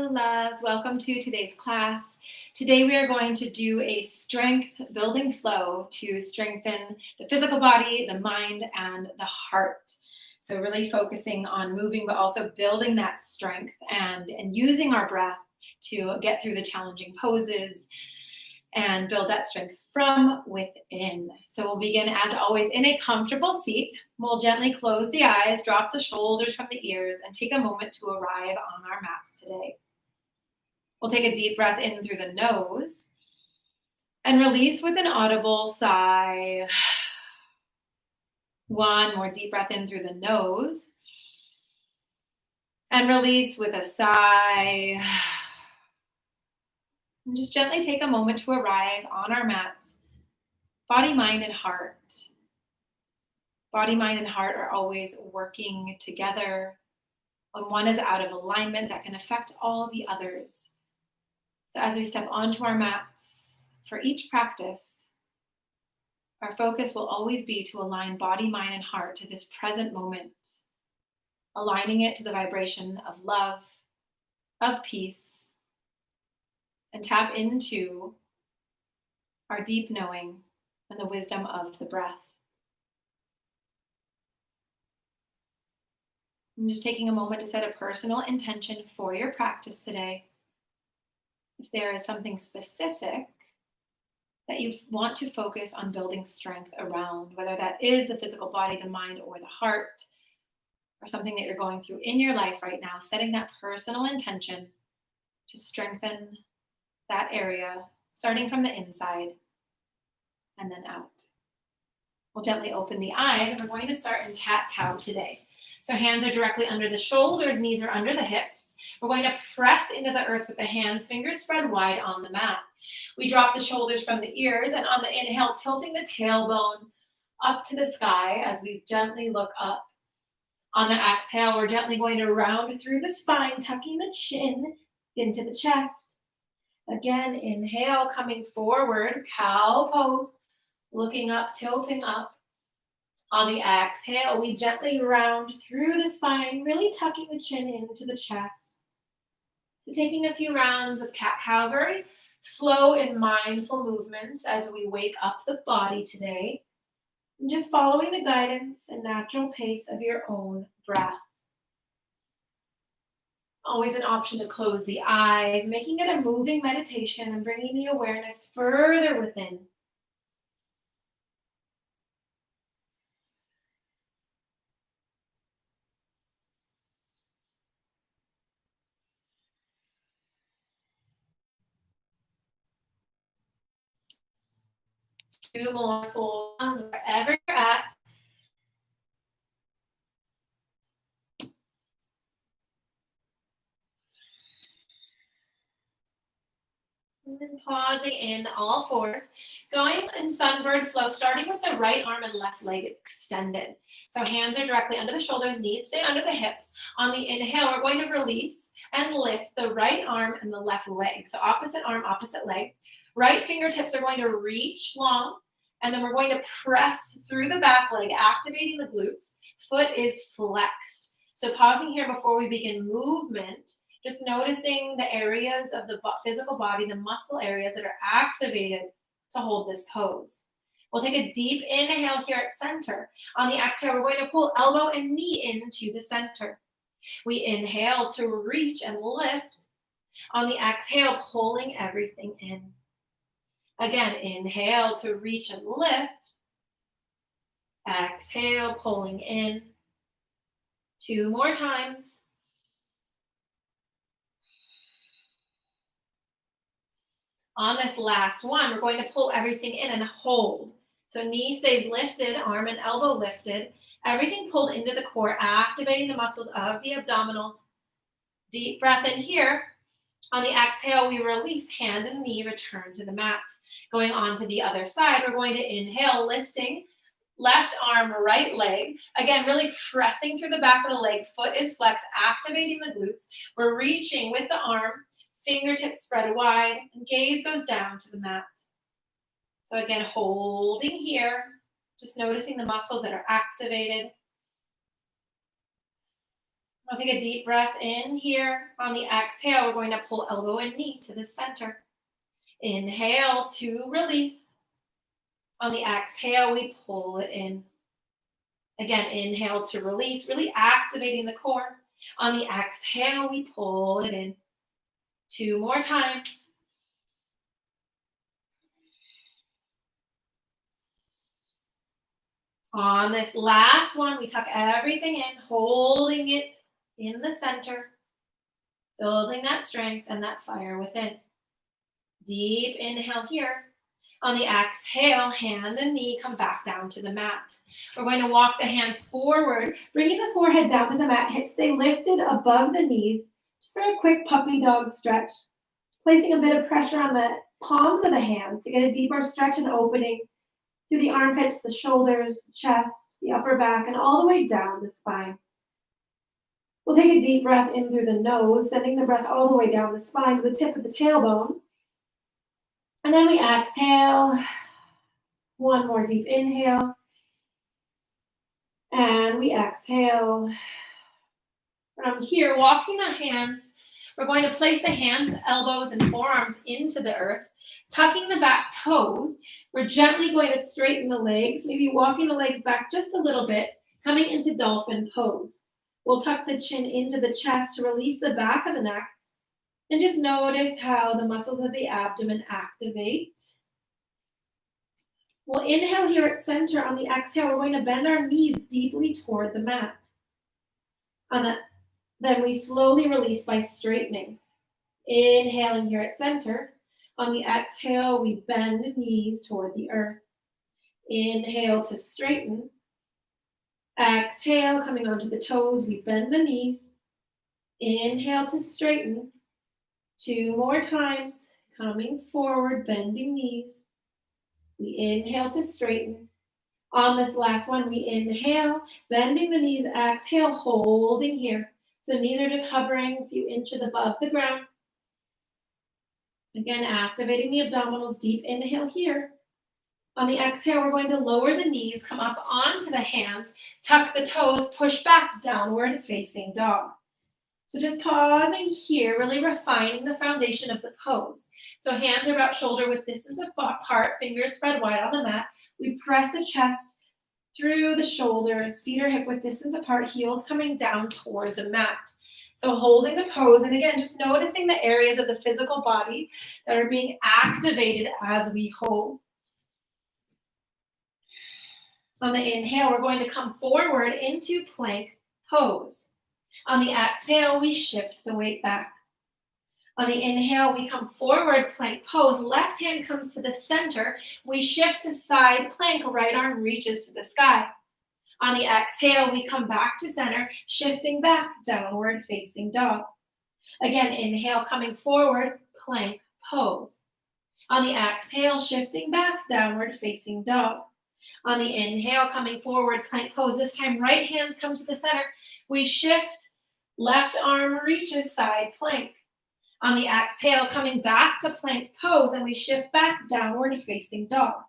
Hello, loves. Welcome to today's class. Today we are going to do a strength building flow to strengthen the physical body, the mind, and the heart. So really focusing on moving, but also building that strength and using our breath to get through the challenging poses and build that strength from within. So we'll begin, as always, in a comfortable seat. We'll gently close the eyes, drop the shoulders from the ears, and take a moment to arrive on our mats today. We'll take a deep breath in through the nose and release with an audible sigh. One more deep breath in through the nose and release with a sigh. And just gently take a moment to arrive on our mats. Body, mind, and heart. Body, mind, and heart are always working together. When one is out of alignment, that can affect all the others. So as we step onto our mats for each practice, our focus will always be to align body, mind, and heart to this present moment, aligning it to the vibration of love, of peace, and tap into our deep knowing and the wisdom of the breath. I'm just taking a moment to set a personal intention for your practice today. If there is something specific that you want to focus on building strength around, whether that is the physical body, the mind, or the heart, or something that you're going through in your life right now, setting that personal intention to strengthen that area, starting from the inside and then out. We'll gently open the eyes, and we're going to start in cat-cow today. So hands are directly under the shoulders, knees are under the hips. We're going to press into the earth with the hands, fingers spread wide on the mat. We drop the shoulders from the ears, and on the inhale, tilting the tailbone up to the sky as we gently look up. On the exhale, we're gently going to round through the spine, tucking the chin into the chest. Again, inhale, coming forward, cow pose, looking up, tilting up. On the exhale, we gently round through the spine, really tucking the chin into the chest. So taking a few rounds of cat-cow, very slow and mindful movements as we wake up the body today. And just following the guidance and natural pace of your own breath. Always an option to close the eyes, making it a moving meditation and bringing the awareness further within. Two more full rounds wherever you're at. And then pausing in all fours, going in sunbird flow, starting with the right arm and left leg extended. So hands are directly under the shoulders, knees stay under the hips. On the inhale, we're going to release and lift the right arm and the left leg. So opposite arm, opposite leg. Right fingertips are going to reach long, and then we're going to press through the back leg, activating the glutes. Foot is flexed. So pausing here before we begin movement, just noticing the areas of the physical body, the muscle areas that are activated to hold this pose. We'll take a deep inhale here at center. On the exhale, we're going to pull elbow and knee into the center. We inhale to reach and lift. On the exhale, pulling everything in. Again, inhale to reach and lift. Exhale, pulling in. Two more times. On this last one, we're going to pull everything in and hold. So knee stays lifted, arm and elbow lifted. Everything pulled into the core, activating the muscles of the abdominals. Deep breath in here. On the exhale, we release, hand and knee return to the mat. Going on to the other side, we're going to inhale, lifting, left arm, right leg. Again, really pressing through the back of the leg. Foot is flexed, activating the glutes. We're reaching with the arm. Fingertips spread wide, and gaze goes down to the mat. So again, holding here, just noticing the muscles that are activated. I'll take a deep breath in here. On the exhale, we're going to pull elbow and knee to the center. Inhale to release. On the exhale, we pull it in. Again, inhale to release, really activating the core. On the exhale, we pull it in. 2 more times. On this last one, we tuck everything in, holding it in the center, building that strength and that fire within. Deep inhale here. On the exhale, hand and knee come back down to the mat. We're going to walk the hands forward, bringing the forehead down to the mat, hips stay lifted above the knees. Just for a quick puppy dog stretch. Placing a bit of pressure on the palms of the hands to get a deeper stretch and opening through the armpits, the shoulders, the chest, the upper back, and all the way down the spine. We'll take a deep breath in through the nose, sending the breath all the way down the spine to the tip of the tailbone. And then we exhale. One more deep inhale. And we exhale. From here, walking the hands, we're going to place the hands, elbows, and forearms into the earth, tucking the back toes. We're gently going to straighten the legs, maybe walking the legs back just a little bit, coming into dolphin pose. We'll tuck the chin into the chest to release the back of the neck, and just notice how the muscles of the abdomen activate. We'll inhale here at center. On the exhale, we're going to bend our knees deeply toward the mat. Then we slowly release by straightening. Inhaling here at center. On the exhale, we bend knees toward the earth. Inhale to straighten. Exhale, coming onto the toes, we bend the knees. Inhale to straighten. 2 more times, coming forward, bending knees. We inhale to straighten. On this last one, we inhale, bending the knees, exhale, holding here. So knees are just hovering a few inches above the ground. Again, activating the abdominals, deep inhale here. On the exhale, we're going to lower the knees, come up onto the hands, tuck the toes, push back, downward facing dog. So just pausing here, really refining the foundation of the pose. So hands are about shoulder width distance apart, fingers spread wide on the mat. We press the chest through the shoulders, feet are hip width distance apart, heels coming down toward the mat. So holding the pose, and again, just noticing the areas of the physical body that are being activated as we hold. On the inhale, we're going to come forward into plank pose. On the exhale, we shift the weight back. On the inhale, we come forward, plank pose. Left hand comes to the center. We shift to side plank, right arm reaches to the sky. On the exhale, we come back to center, shifting back, downward facing dog. Again, inhale, coming forward, plank pose. On the exhale, shifting back, downward facing dog. On the inhale, coming forward, plank pose. This time, right hand comes to the center. We shift, left arm reaches, side plank. On the exhale, coming back to plank pose, and we shift back, downward facing dog.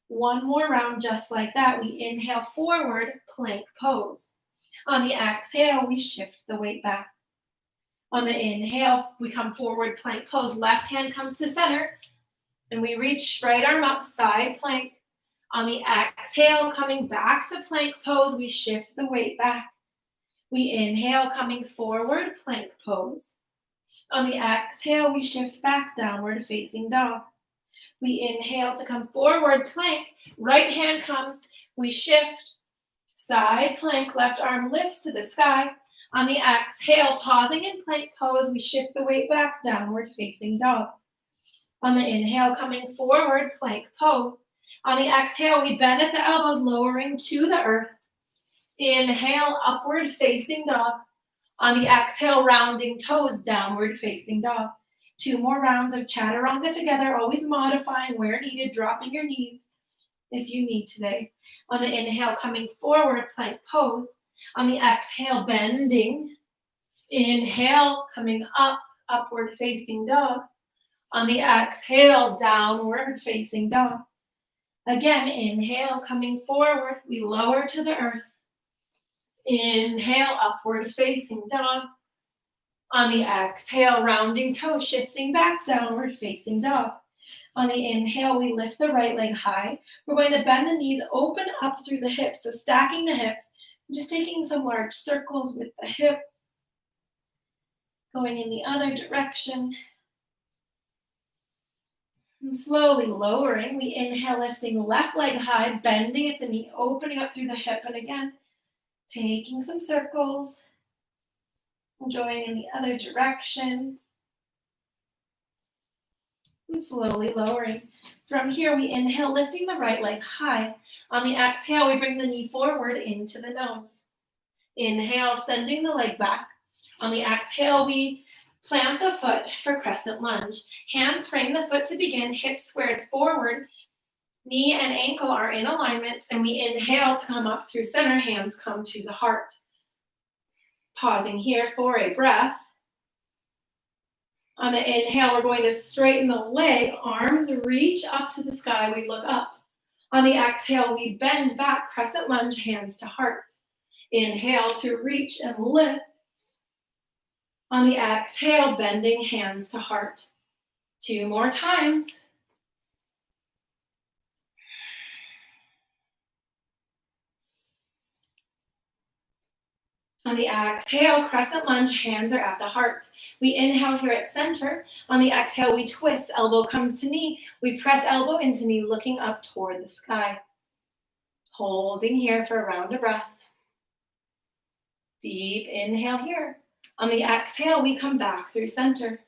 One more round just like that. We inhale forward, plank pose. On the exhale, we shift the weight back. On the inhale, we come forward, plank pose. Left hand comes to center, and we reach right arm up, side plank. On the exhale, coming back to plank pose, we shift the weight back. We inhale, coming forward, plank pose. On the exhale, we shift back, downward facing dog. We inhale to come forward, plank. Right hand comes, we shift, side plank, left arm lifts to the sky. On the exhale, pausing in plank pose, we shift the weight back, downward facing dog. On the inhale, coming forward, plank pose. On the exhale, we bend at the elbows, lowering to the earth. Inhale, upward facing dog. On the exhale, rounding toes, downward facing dog. 2 more rounds of chaturanga together, always modifying where needed, dropping your knees if you need today. On the inhale, coming forward, plank pose. On the exhale, bending. Inhale, coming up, upward facing dog. On the exhale, downward facing dog. Again, inhale, coming forward, we lower to the earth. Inhale, upward facing dog. On the exhale, rounding toe, shifting back, downward facing dog. On the inhale, we lift the right leg high. We're going to bend the knees, open up through the hips, so stacking the hips, just taking some large circles with the hip, going in the other direction. And slowly lowering, we inhale, lifting left leg high, bending at the knee, opening up through the hip, and again, taking some circles, and going in the other direction. And slowly lowering. From here, we inhale, lifting the right leg high. On the exhale, we bring the knee forward into the nose. Inhale, sending the leg back. On the exhale, we plant the foot for crescent lunge. Hands frame the foot to begin, hips squared forward. Knee and ankle are in alignment, and we inhale to come up through center, hands come to the heart. Pausing here for a breath. On the inhale, we're going to straighten the leg, arms reach up to the sky, we look up. On the exhale, we bend back, crescent lunge, hands to heart. Inhale to reach and lift. On the exhale, bending hands to heart. 2 more times. On the exhale, crescent lunge, hands are at the heart. We inhale here at center. On the exhale, we twist, elbow comes to knee. We press elbow into knee, looking up toward the sky. Holding here for a round of breath. Deep inhale here. On the exhale, we come back through center.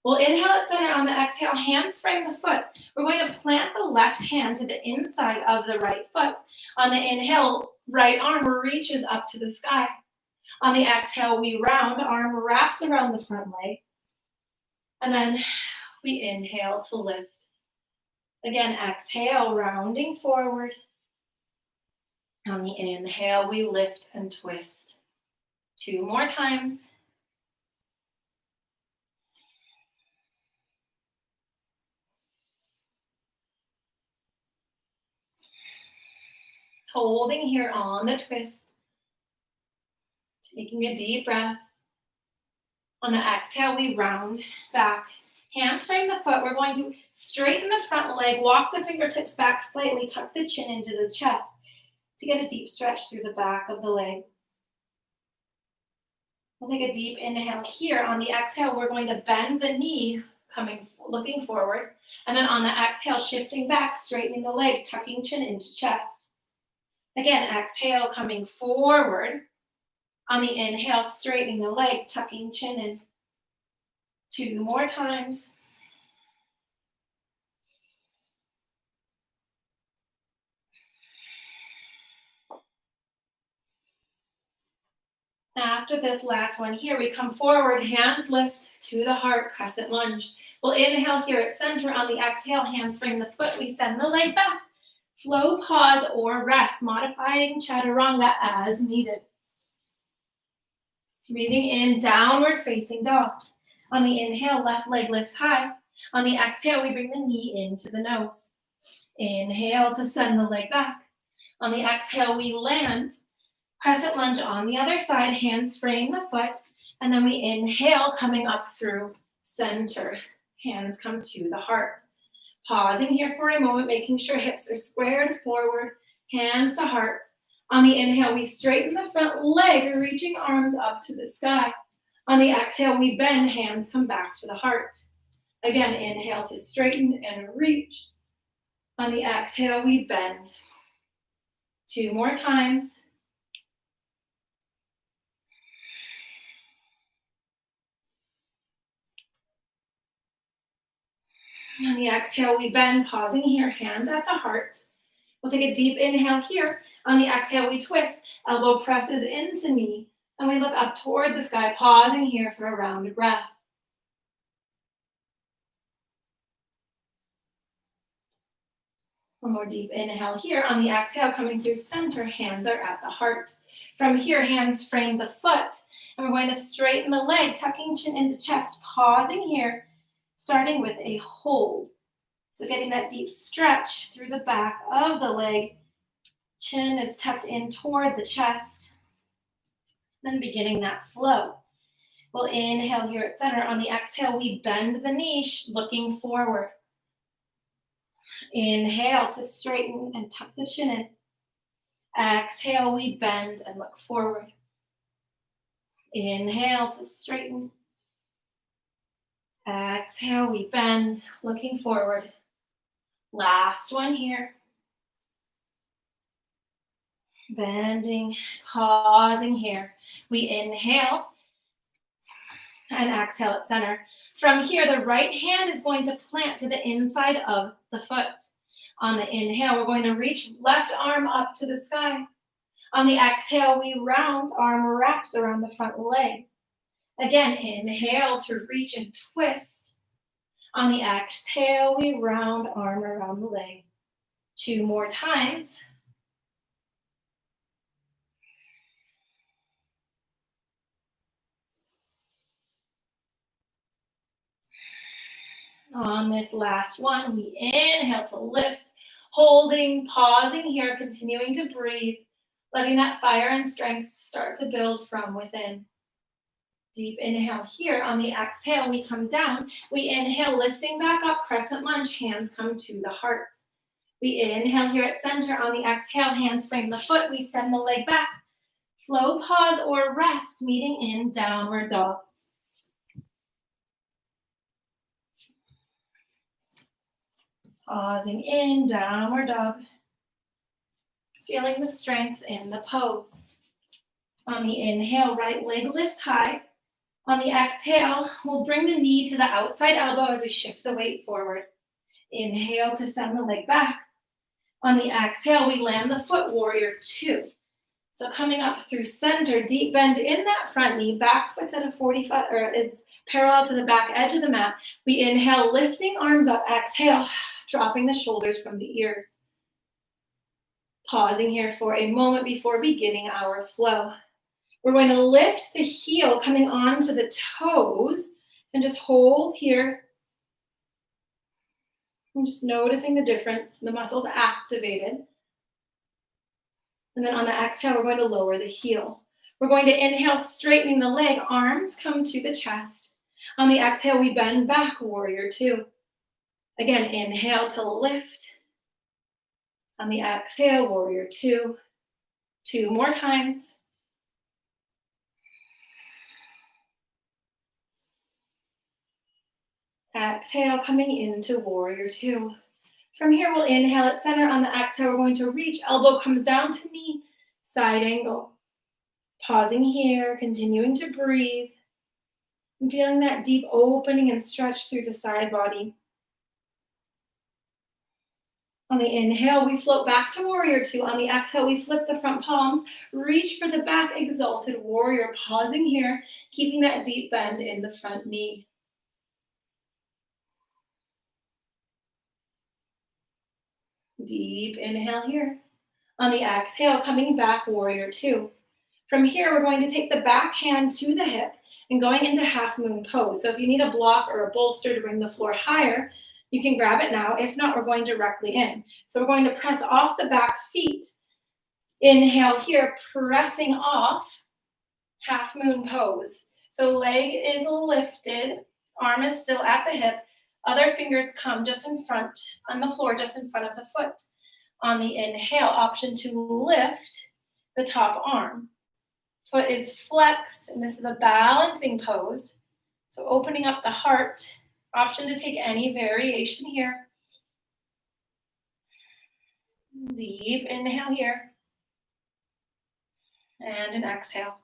We'll inhale at center. On the exhale, hands frame the foot. We're going to plant the left hand to the inside of the right foot. On the inhale, right arm reaches up to the sky. On the exhale, we round, arm wraps around the front leg. And then we inhale to lift. Again, exhale, rounding forward. On the inhale, we lift and twist. 2 more times. Holding here on the twist. Taking a deep breath. On the exhale, we round back. Hands frame the foot. We're going to straighten the front leg, walk the fingertips back slightly, tuck the chin into the chest to get a deep stretch through the back of the leg. We'll take a deep inhale here. On the exhale, we're going to bend the knee, looking forward. And then on the exhale, shifting back, straightening the leg, tucking chin into chest. Again, exhale, coming forward. On the inhale, straightening the leg, tucking chin in. 2 more times. After this last one here, we come forward, hands lift to the heart, crescent lunge. We'll inhale here at center. On the exhale, hands frame the foot. We send the leg back. Flow, pause, or rest, modifying chaturanga as needed. Breathing in, downward facing dog. On the inhale, left leg lifts high. On the exhale, we bring the knee into the nose. Inhale to send the leg back. On the exhale, we land. Crescent lunge on the other side, hands frame the foot. And then we inhale, coming up through center. Hands come to the heart. Pausing here for a moment, making sure hips are squared forward, hands to heart. On the inhale, we straighten the front leg, reaching arms up to the sky. On the exhale, we bend, hands come back to the heart. Again, inhale to straighten and reach. On the exhale, we bend. 2 more times. On the exhale, we bend, pausing here, hands at the heart. We'll take a deep inhale here. On the exhale, we twist, elbow presses into knee, and we look up toward the sky, pausing here for a round of breath. One more deep inhale here. On the exhale, coming through center, hands are at the heart. From here, hands frame the foot, and we're going to straighten the leg, tucking chin into chest, pausing here, starting with a hold. So getting that deep stretch through the back of the leg. Chin is tucked in toward the chest. And beginning that flow. We'll inhale here at center. On the exhale, we bend the knee, looking forward. Inhale to straighten and tuck the chin in. Exhale, we bend and look forward. Inhale to straighten. Exhale, we bend, looking forward. Last one here. Bending, pausing here. We inhale and exhale at center. From here, the right hand is going to plant to the inside of the foot. On the inhale, we're going to reach left arm up to the sky. On the exhale, we round, arm wraps around the front leg. Again, inhale to reach and twist. On the exhale, we round, arm around the leg. 2 more times. On this last one, we inhale to lift, holding, pausing here, continuing to breathe, letting that fire and strength start to build from within. Deep inhale here. On the exhale, we come down. We inhale, lifting back up, crescent lunge, hands come to the heart. We inhale here at center. On the exhale, hands frame the foot. We send the leg back. Flow, pause, or rest, meeting in downward dog. Pausing in, downward dog. Feeling the strength in the pose. On the inhale, right leg lifts high. On the exhale, we'll bring the knee to the outside elbow as we shift the weight forward. Inhale to send the leg back. On the exhale, we land the foot, warrior 2. So coming up through center, deep bend in that front knee, back foot's at a 45, or is parallel to the back edge of the mat. We inhale, lifting arms up, exhale, dropping the shoulders from the ears. Pausing here for a moment before beginning our flow. We're going to lift the heel coming onto the toes and just hold here. And just noticing the difference, the muscles activated. And then on the exhale, we're going to lower the heel. We're going to inhale, straightening the leg, arms come to the chest. On the exhale, we bend back, warrior 2. Again, inhale to lift. On the exhale, warrior 2. 2 more times. Exhale, coming into warrior 2. From here, we'll inhale at center. On the exhale, we're going to reach. Elbow comes down to knee, side angle. Pausing here, continuing to breathe. And feeling that deep opening and stretch through the side body. On the inhale, we float back to warrior 2. On the exhale, we flip the front palms, reach for the back, exalted warrior. Pausing here, keeping that deep bend in the front knee. Deep inhale here. On the exhale, coming back, warrior 2. From here, we're going to take the back hand to the hip and going into half moon pose. So if you need a block or a bolster to bring the floor higher, you can grab it now. If not, we're going directly in. So we're going to press off the back feet. Inhale here, pressing off, half moon pose. So leg is lifted, arm is still at the hip. Other fingers come just in front, on the floor, just in front of the foot. On the inhale, option to lift the top arm. Foot is flexed, and this is a balancing pose. So opening up the heart, option to take any variation here. Deep inhale here. And an exhale.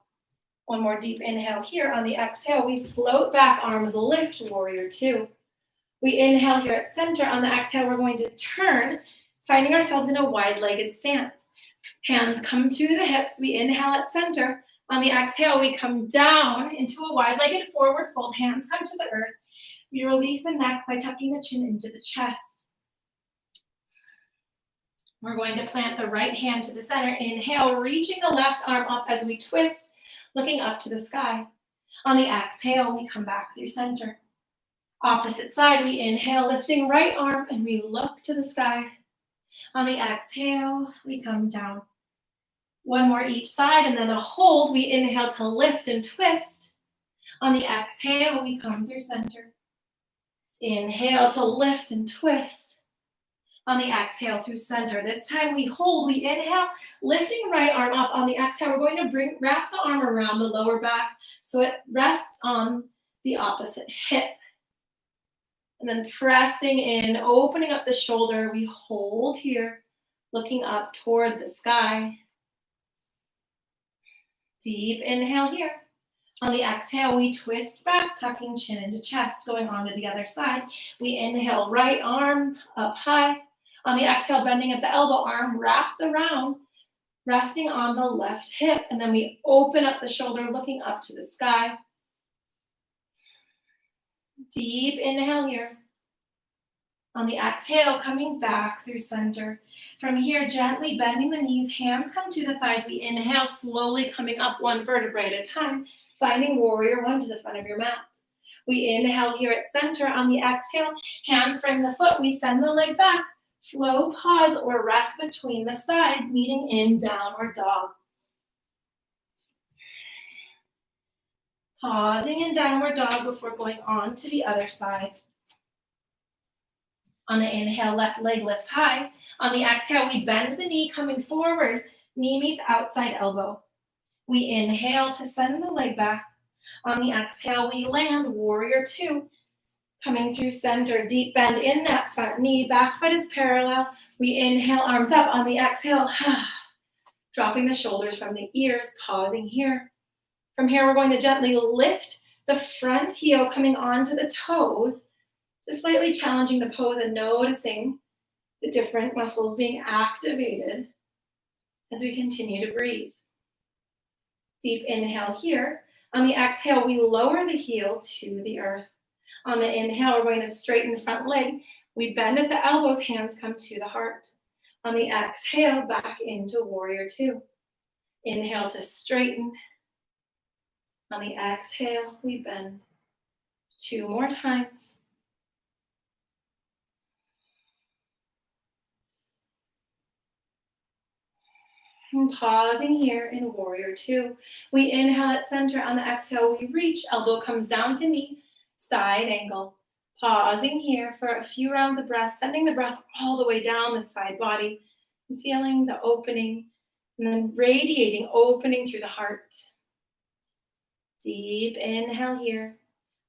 One more deep inhale here. On the exhale, we float back, arms lift, warrior 2. We inhale here at center. On the exhale, we're going to turn, finding ourselves in a wide-legged stance. Hands come to the hips. We inhale at center. On the exhale, we come down into a wide-legged forward fold. Hands come to the earth. We release the neck by tucking the chin into the chest. We're going to plant the right hand to the center. Inhale, reaching the left arm up as we twist, looking up to the sky. On the exhale, we come back through center. Opposite side, we inhale, lifting right arm, and we look to the sky. On the exhale, we come down. One more each side, and then a hold. We inhale to lift and twist. On the exhale, we come through center. Inhale to lift and twist. On the exhale through center. This time we hold, we inhale, lifting right arm up. On the exhale, we're going to wrap the arm around the lower back so it rests on the opposite hip. And then pressing in, opening up the shoulder, we hold here, looking up toward the sky. Deep inhale here. On the exhale, we twist back, tucking chin into chest, going on to the other side. We inhale, right arm up high. On the exhale, bending at the elbow, arm wraps around, resting on the left hip. And then we open up the shoulder, looking up to the sky. Deep inhale here. On the exhale, coming back through center. From here, gently bending the knees, hands come to the thighs. We inhale, slowly coming up one vertebrae at a time, finding warrior one to the front of your mat. We inhale here at center. On the exhale, hands frame the foot. We send the leg back. Flow, pause, or rest between the sides, meeting in downward dog. Pausing in downward dog before going on to the other side. On the inhale, left leg lifts high. On the exhale, we bend the knee, coming forward. Knee meets outside elbow. We inhale to send the leg back. On the exhale, we land warrior two. Coming through center, deep bend in that front knee. Back foot is parallel. We inhale, arms up. On the exhale, dropping the shoulders from the ears, pausing here. From here, we're going to gently lift the front heel, coming onto the toes. Just slightly challenging the pose and noticing the different muscles being activated as we continue to breathe. Deep inhale here. On the exhale, we lower the heel to the earth. On the inhale, we're going to straighten the front leg. We bend at the elbows, hands come to the heart. On the exhale, back into warrior two. Inhale to straighten. On the exhale, we bend. 2 more times. And pausing here in warrior two. We inhale at center. On the exhale, we reach. Elbow comes down to knee. Side angle. Pausing here for a few rounds of breath, sending the breath all the way down the side body. And feeling the opening. And then radiating, opening through the heart. Deep inhale here.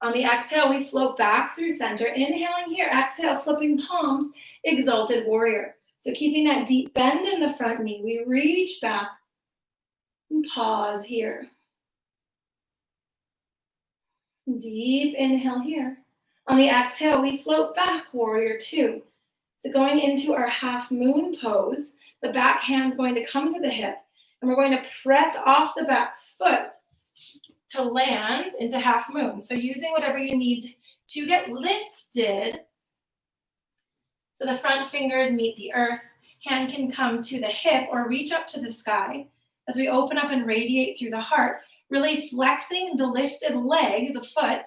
On the exhale, we float back through center. Inhaling here. Exhale, flipping palms. Exalted warrior. So keeping that deep bend in the front knee, we reach back and pause here. Deep inhale here. On the exhale, we float back, warrior two. So going into our half moon pose, the back hand's going to come to the hip, and we're going to press off the back foot to land into half moon. So using whatever you need to get lifted. So the front fingers meet the earth, hand can come to the hip or reach up to the sky as we open up and radiate through the heart, really flexing the lifted leg, the foot,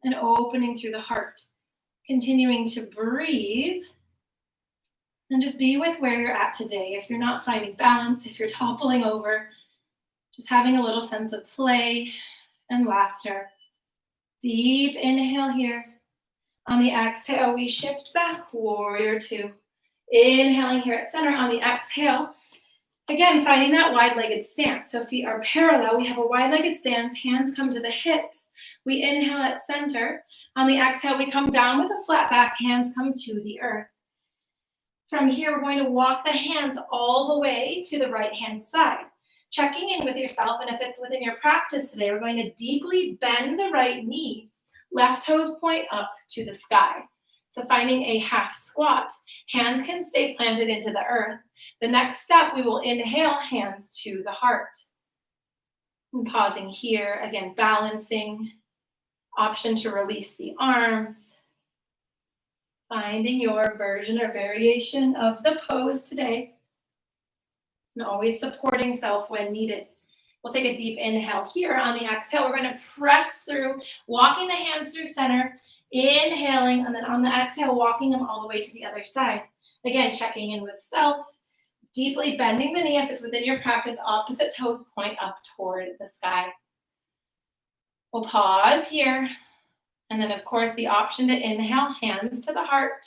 and opening through the heart. Continuing to breathe and just be with where you're at today. If you're not finding balance, if you're toppling over, just having a little sense of play and laughter. Deep inhale here. On the exhale, we shift back, warrior two. Inhaling here at center. On the exhale, again, finding that wide-legged stance. So feet are parallel. We have a wide-legged stance. Hands come to the hips. We inhale at center. On the exhale, we come down with a flat back. Hands come to the earth. From here, we're going to walk the hands all the way to the right-hand side. Checking in with yourself, and if it's within your practice today, we're going to deeply bend the right knee. Left toes point up to the sky. So finding a half squat. Hands can stay planted into the earth. The next step, we will inhale, hands to the heart. And pausing here, again, balancing. Option to release the arms. Finding your version or variation of the pose today. And always supporting self when needed. We'll take a deep inhale here. On the exhale, we're going to press through, walking the hands through center, inhaling, and then on the exhale, walking them all the way to the other side. Again, checking in with self, Deeply bending the knee if it's within your practice, opposite toes point up toward the sky. We'll pause here. And then, of course, the option to inhale, hands to the heart.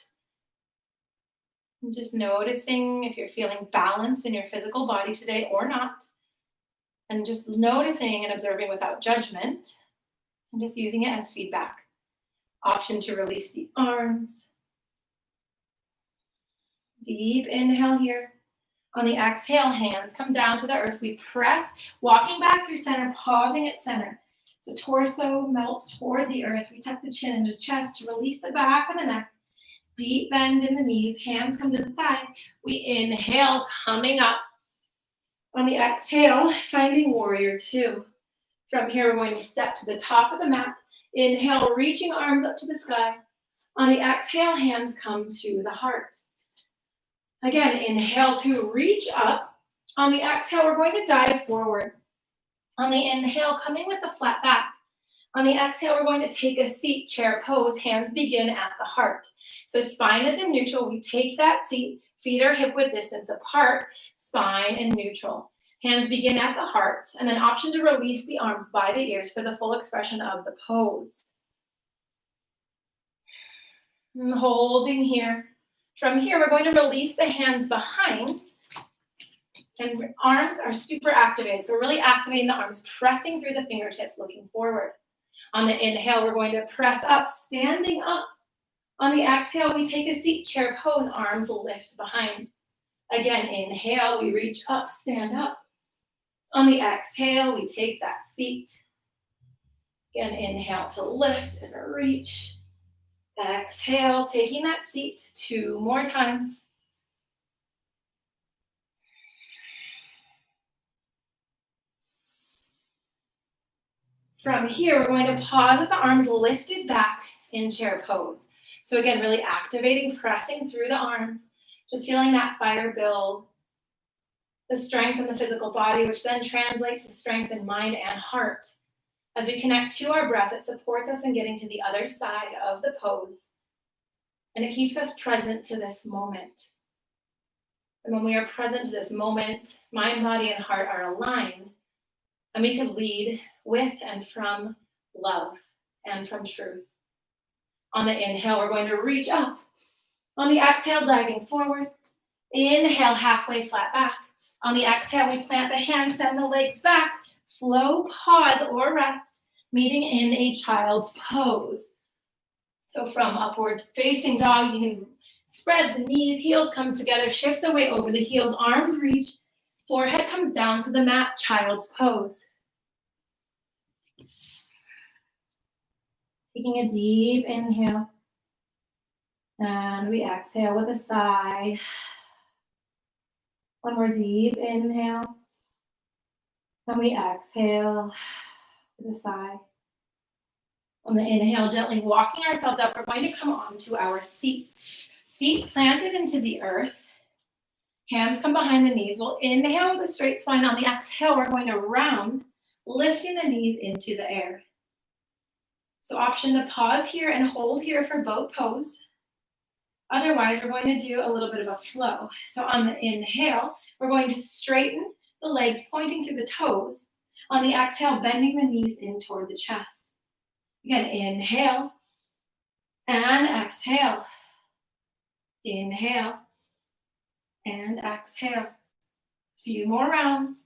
And just noticing if you're feeling balanced in your physical body today or not. And just noticing and observing without judgment. And just using it as feedback. Option to release the arms. Deep inhale here. On the exhale, hands come down to the earth. We press, walking back through center, pausing at center. So torso melts toward the earth. We tuck the chin into the chest to release the back of the neck. Deep bend in the knees. Hands come to the thighs. We inhale, coming up. On the exhale, finding warrior two. From here, we're going to step to the top of the mat. Inhale, reaching arms up to the sky. On the exhale, hands come to the heart. Again, inhale to reach up. On the exhale, we're going to dive forward. On the inhale, coming with a flat back. On the exhale, we're going to take a seat, chair pose. Hands begin at the heart. So spine is in neutral. We take that seat. Feet are hip-width distance apart. Spine in neutral. Hands begin at the heart. And then option to release the arms by the ears for the full expression of the pose. And holding here. From here, we're going to release the hands behind, and arms are super activated. So we're really activating the arms, pressing through the fingertips, looking forward. On the inhale, we're going to press up, standing up. On the exhale, we take a seat, chair pose, arms lift behind. Again, inhale, we reach up, stand up. On the exhale, we take that seat. Again, inhale to lift and reach. Exhale, taking that seat 2 more times. From here, we're going to pause with the arms lifted back in chair pose. So again, really activating, pressing through the arms, just feeling that fire build, the strength in the physical body, which then translates to strength in mind and heart. As we connect to our breath, it supports us in getting to the other side of the pose. And it keeps us present to this moment. And when we are present to this moment, mind, body, and heart are aligned. And we can lead with and from love and from truth. On the inhale, we're going to reach up. On the exhale, diving forward. Inhale, halfway flat back. On the exhale, we plant the hands, send the legs back. Flow, pause, or rest, meeting in a child's pose. So from upward facing dog, you can spread the knees, heels come together, shift the weight over the heels, arms reach, forehead comes down to the mat, child's pose. Taking a deep inhale. And we exhale with a sigh. One more deep inhale. And we exhale with a sigh. On the inhale, gently walking ourselves up, we're going to come onto our seats. Feet planted into the earth. Hands come behind the knees. We'll inhale with a straight spine. On the exhale, we're going to round, lifting the knees into the air. So option to pause here and hold here for boat pose. Otherwise, we're going to do a little bit of a flow. So on the inhale, we're going to straighten the legs, pointing through the toes. On the exhale, bending the knees in toward the chest. Again, inhale and exhale. Inhale and exhale. A few more rounds.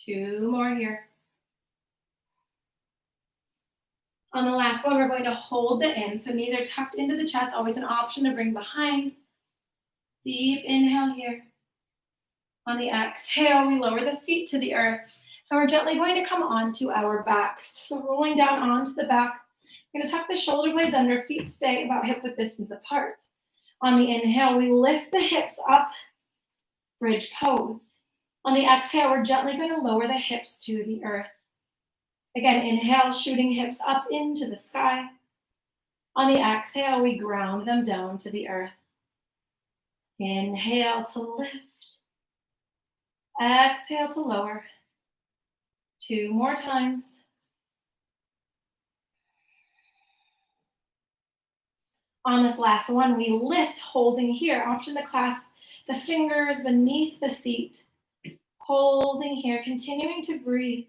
Two more here. On the last one, we're going to hold the in. So knees are tucked into the chest, always an option to bring behind. Deep inhale here. On the exhale, we lower the feet to the earth. And we're gently going to come onto our backs. So rolling down onto the back. We're going to tuck the shoulder blades under, feet stay about hip-width distance apart. On the inhale, we lift the hips up, bridge pose. On the exhale, we're gently going to lower the hips to the earth. Again, inhale, shooting hips up into the sky. On the exhale, we ground them down to the earth. Inhale to lift. Exhale to lower. Two more times. On this last one, we lift, holding here. Option to clasp the fingers beneath the seat, holding here, continuing to breathe.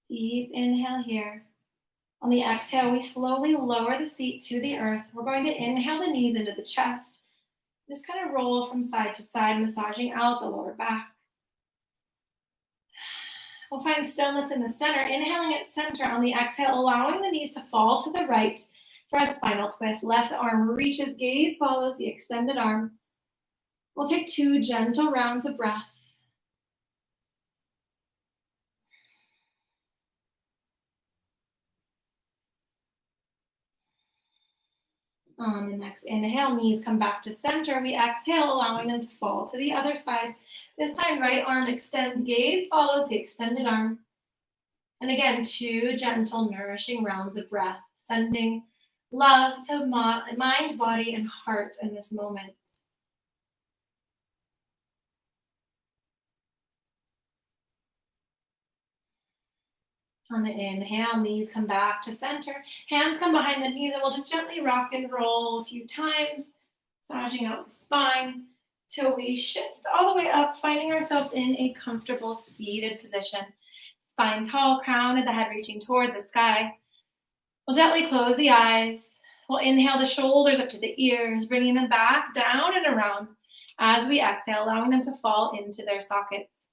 Deep inhale here. On the exhale, we slowly lower the seat to the earth. We're going to inhale the knees into the chest. Just kind of roll from side to side, massaging out the lower back. We'll find stillness in the center, inhaling at center on the exhale, allowing the knees to fall to the right for a spinal twist. Left arm reaches, gaze follows the extended arm. We'll take 2 gentle rounds of breath. On the next inhale, knees come back to center. We exhale, allowing them to fall to the other side. This time, right arm extends, gaze follows the extended arm. And again, 2 gentle, nourishing rounds of breath, sending love to mind, body, and heart in this moment. On the inhale, knees come back to center, hands come behind the knees, and we'll just gently rock and roll a few times, massaging out the spine till we shift all the way up, finding ourselves in a comfortable seated position. Spine tall, crown of the head reaching toward the sky. We'll gently close the eyes. We'll inhale the shoulders up to the ears, bringing them back down and around as we exhale, allowing them to fall into their sockets.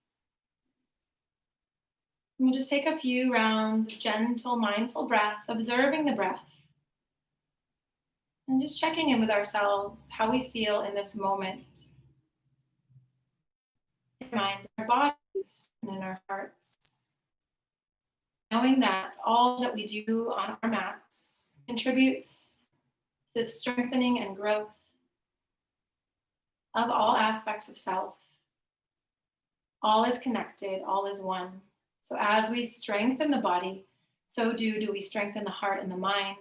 And we'll just take a few rounds of gentle, mindful breath, observing the breath. And just checking in with ourselves, how we feel in this moment. In our minds, in our bodies, and in our hearts. Knowing that all that we do on our mats contributes to the strengthening and growth of all aspects of self. All is connected, all is one. So as we strengthen the body, so do we strengthen the heart and the mind.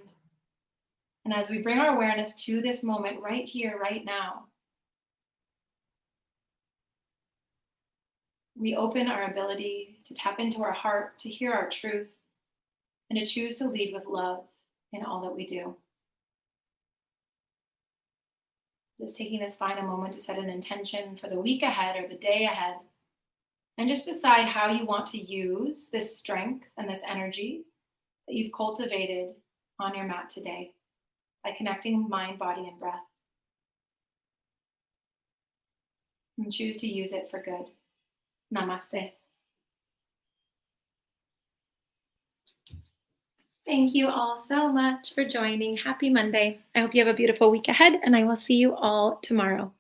And as we bring our awareness to this moment right here, right now, we open our ability to tap into our heart, to hear our truth, and to choose to lead with love in all that we do. Just taking this final moment to set an intention for the week ahead or the day ahead, and just decide how you want to use this strength and this energy that you've cultivated on your mat today by connecting mind, body, and breath. And choose to use it for good. Namaste. Thank you all so much for joining. Happy Monday. I hope you have a beautiful week ahead, and I will see you all tomorrow.